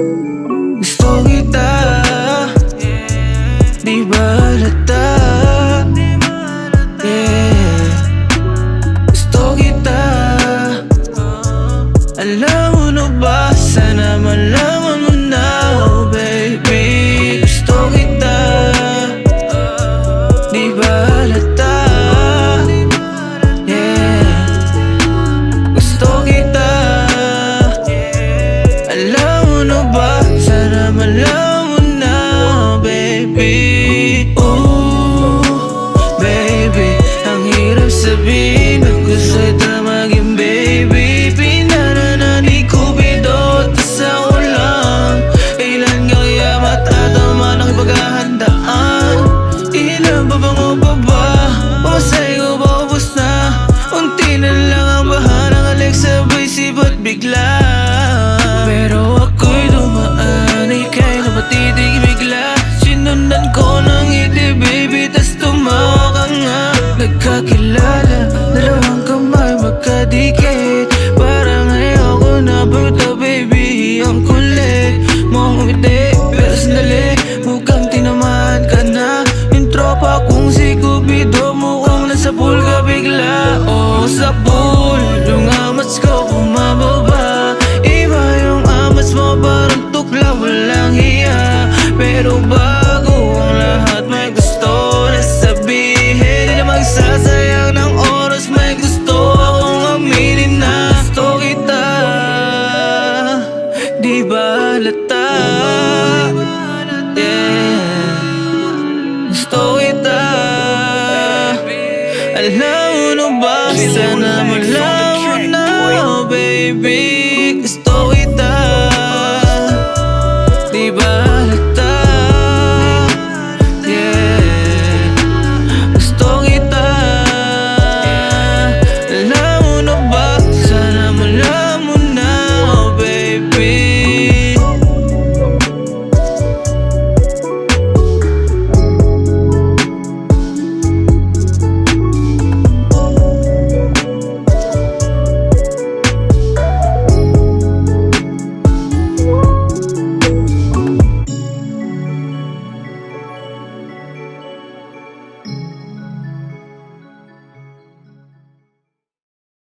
Gusto kita, di ba halata? Yeah. Gusto kita, alam mo na ba? Sana malaman mo na, oh baby. Gusto kita, di ba halata? Yeah. Gusto kita, alam mo na ba? Sana malaman mo na, oh baby. Ooh, baby, ang hirap sabihin na gusto kita maging baby. Pinarana ni Cupido, tas ako lang. Kailan kaya matatama ng paghahandaan? Ilan pa bang pa ba? Pamasay ko ba ubos na? Unti na lang ang bahanang alik sabay sibat bigla. Pero ako'y dumaan, ika'y napatitig bigla. Sinundan ko ng ngiti baby, tas tumawa ka nga. Nagkakilala, dalawang kamay magkadikit. Parang ayoko na buta baby, ang kulit mong ngiti. Pero sandali, mukhang tinamaan ka na. Yung tropa kong si Cupido, mukhang nasa pool ka bigla. Oh, sa pool, yung amas ko bumababa. Iba yung amas mo, parang tukla, walang hiya. Pero bago ang lahat, may gusto na sabihin. Di na magsasayang ng oras, may gusto akong aminin na gusto kita, di ba halata?